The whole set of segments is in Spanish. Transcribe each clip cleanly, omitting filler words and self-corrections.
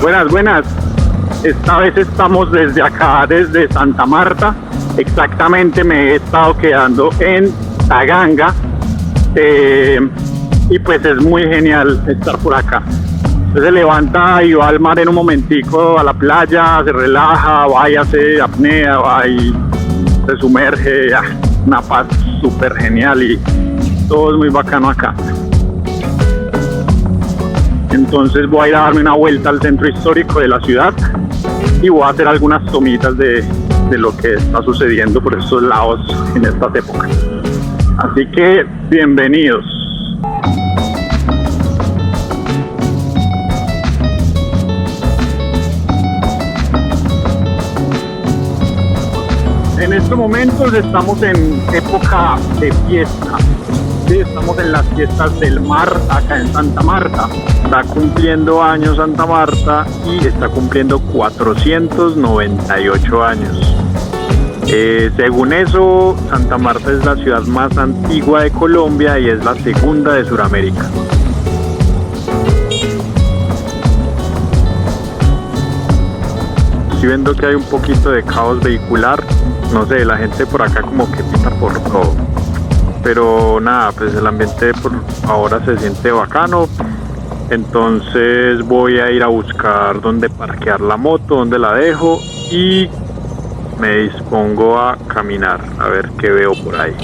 Buenas, buenas. Esta vez estamos desde acá, desde Santa Marta. Exactamente me he estado quedando en Taganga. Y pues es muy genial estar por acá. Usted se levanta y va al mar en un momentico, a la playa, se relaja, va y hace apnea, va y se sumerge. Una paz súper genial y todo es muy bacano acá. Entonces voy a ir a darme una vuelta al centro histórico de la ciudad y voy a hacer algunas tomitas de lo que está sucediendo por estos lados en estas épocas. Así que bienvenidos. En estos momentos estamos en época de fiesta. Sí, estamos en las fiestas del mar acá en Santa Marta. Está cumpliendo años Santa Marta y está cumpliendo 498 años. Según eso, Santa Marta es la ciudad más antigua de Colombia y es la segunda de Sudamérica. Estoy viendo que hay un poquito de caos vehicular. No sé, la gente por acá como que pita por todo. Pero nada, pues el ambiente por ahora se siente bacano. Entonces voy a ir a buscar dónde parquear la moto, dónde la dejo y me dispongo a caminar a ver qué veo por ahí.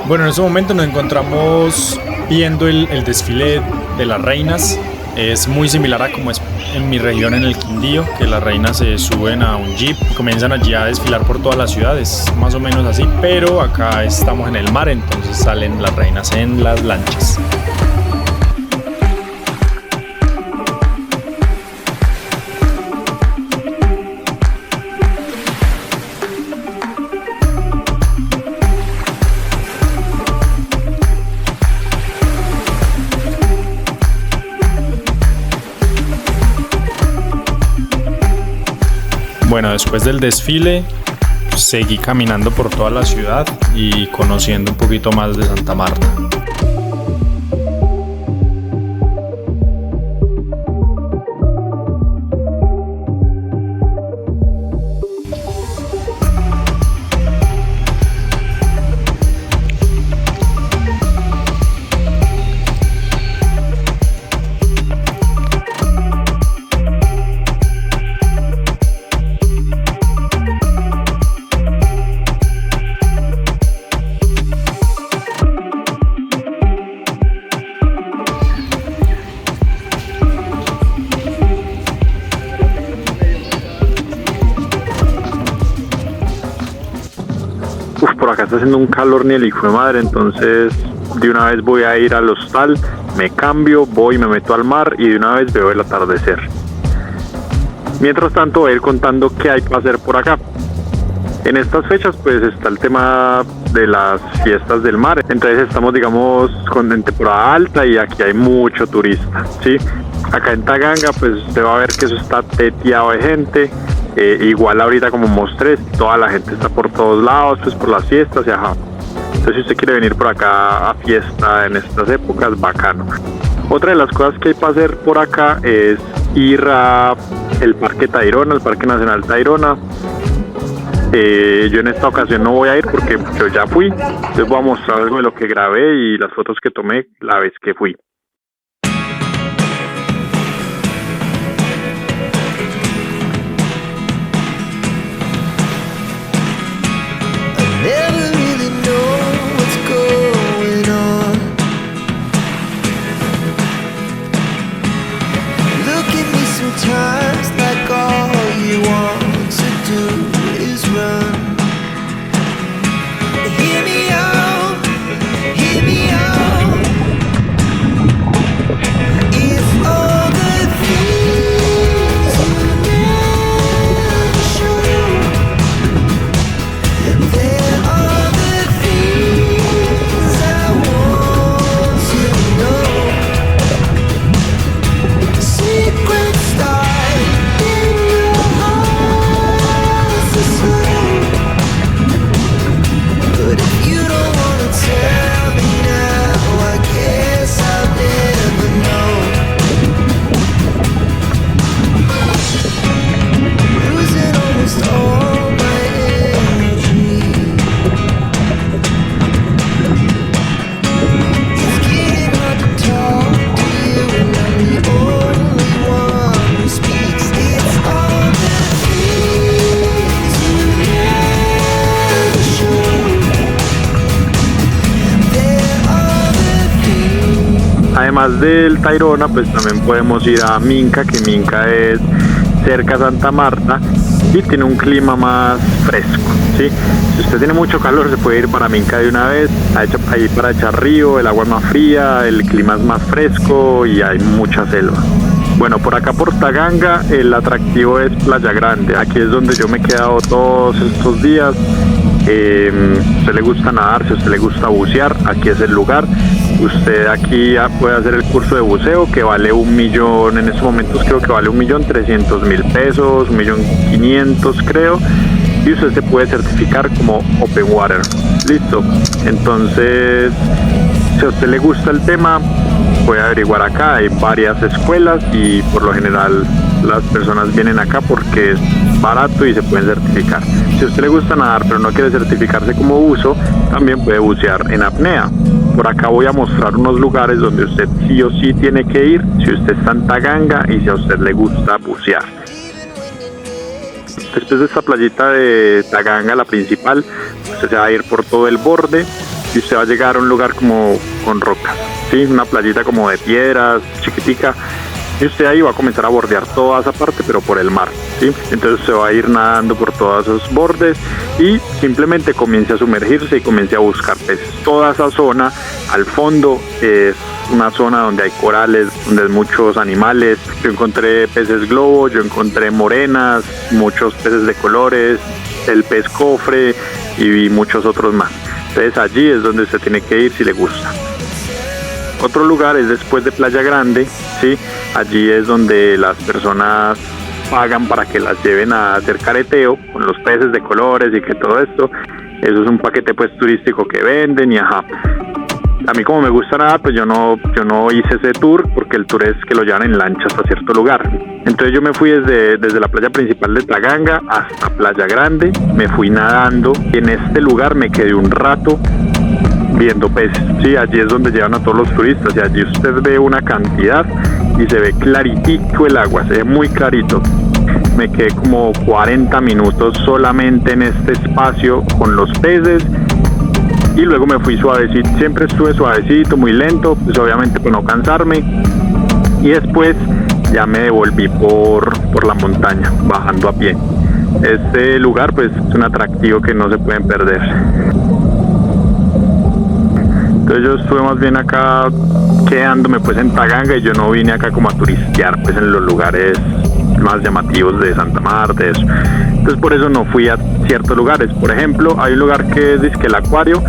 Bueno, en este momento nos encontramos viendo el desfile de las reinas. Es muy similar a como es en mi región, en el Quindío, que las reinas se suben a un jeep y comienzan allí a desfilar por toda la ciudad. Es más o menos así, pero acá estamos en el mar, entonces salen las reinas en las lanchas. Bueno, después del desfile seguí caminando por toda la ciudad y conociendo un poquito más de Santa Marta. Por acá está haciendo un calor ni el hijo de madre, entonces de una vez voy a ir al hostal, me cambio, voy, me meto al mar y de una vez veo el atardecer. Mientras tanto voy a ir contando qué hay para hacer por acá. En estas fechas pues está el tema de las fiestas del mar, entonces estamos digamos en temporada alta y aquí hay mucho turista, ¿sí? Acá en Taganga pues usted va a ver que eso está teteado de gente. Igual ahorita como mostré, toda la gente está por todos lados, pues por las fiestas y ajá. Entonces si usted quiere venir por acá a fiesta en estas épocas, bacano. Otra de las cosas que hay para hacer por acá es ir a el Parque Tayrona, el Parque Nacional Tayrona. Yo en esta ocasión no voy a ir porque yo ya fui, entonces voy a mostrar algo de lo que grabé y las fotos que tomé la vez que fui. además del Tayrona, pues también podemos ir a Minca, que Minca es cerca a Santa Marta y tiene un clima más fresco, ¿sí? Si usted tiene mucho calor, se puede ir para Minca de una vez, ahí para Echarrío, el agua es más fría, el clima es más fresco y hay mucha selva. Bueno, por acá por Taganga el atractivo es Playa Grande. Aquí es donde yo me he quedado todos estos días. Si a usted le gusta nadar, si a usted le gusta bucear, aquí es el lugar. Usted aquí puede hacer el curso de buceo que vale 1 millón, en estos momentos creo que vale 1.300.000 pesos, 1.500.000 creo. Y usted se puede certificar como Open Water. Listo. Entonces, si a usted le gusta el tema, puede averiguar acá. Hay varias escuelas y por lo general las personas vienen acá porque es barato y se pueden certificar. Si a usted le gusta nadar pero no quiere certificarse como buzo, también puede bucear en apnea. Por acá voy a mostrar unos lugares donde usted sí o sí tiene que ir si usted está en Taganga y si a usted le gusta bucear. Después de esta playita de Taganga, la principal, usted se va a ir por todo el borde y usted va a llegar a un lugar como con rocas, ¿sí? Una playita como de piedras, chiquitica, y usted ahí va a comenzar a bordear toda esa parte, pero por el mar, ¿sí? Entonces se va a ir nadando por todos esos bordes y simplemente comience a sumergirse y comience a buscar peces. Toda esa zona al fondo es una zona donde hay corales, donde hay muchos animales. Yo encontré peces globo, yo encontré morenas, muchos peces de colores, el pez cofre y vi muchos otros más. Entonces allí es donde usted tiene que ir si le gusta. Otro lugar es después de Playa Grande, ¿sí? Allí es donde las personas pagan para que las lleven a hacer careteo con los peces de colores y que todo esto. Eso es un paquete pues turístico que venden y ajá. A mí como me gusta nadar, pues yo no hice ese tour porque el tour es que lo llevan en lancha hasta cierto lugar. Entonces yo me fui desde la playa principal de Taganga hasta Playa Grande, me fui nadando y en este lugar me quedé un rato viendo peces. Sí, allí es donde llevan a todos los turistas y allí usted ve una cantidad y se ve claritico el agua, se ve muy clarito. Me quedé como 40 minutos solamente en este espacio con los peces y luego me fui suavecito, siempre estuve suavecito, muy lento, pues obviamente para no cansarme, y después ya me devolví por la montaña, bajando a pie. Este lugar pues es un atractivo que no se pueden perder. Entonces yo estuve más bien acá quedándome pues en Taganga y yo no vine acá como a turistear pues en los lugares más llamativos de Santa Marta, eso. Entonces por eso no fui a ciertos lugares. Por ejemplo, hay un lugar que es el acuario,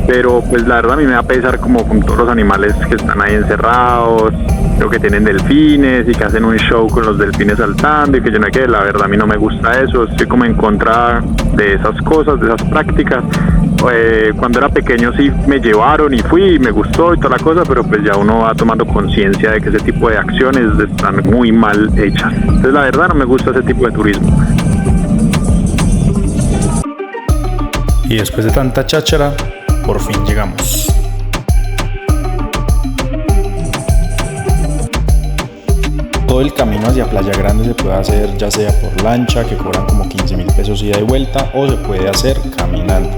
pero pues la verdad a mí me da pesar como con todos los animales que están ahí encerrados, creo que tienen delfines y que hacen un show con los delfines saltando y que yo no sé qué, la verdad a mí no me gusta eso, estoy como en contra de esas cosas, de esas prácticas. Cuando era pequeño sí me llevaron y fui y me gustó y toda la cosa, pero pues ya uno va tomando conciencia de que ese tipo de acciones están muy mal hechas. Entonces la verdad no me gusta ese tipo de turismo. Y después de tanta cháchara, por fin llegamos. Todo el camino hacia Playa Grande se puede hacer ya sea por lancha, que cobran como 15.000 pesos ida y vuelta, o se puede hacer caminando.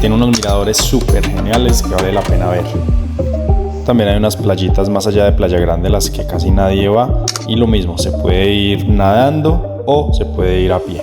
Tiene unos miradores súper geniales que vale la pena ver. También hay unas playitas más allá de Playa Grande, las que casi nadie va, y lo mismo, se puede ir nadando o se puede ir a pie.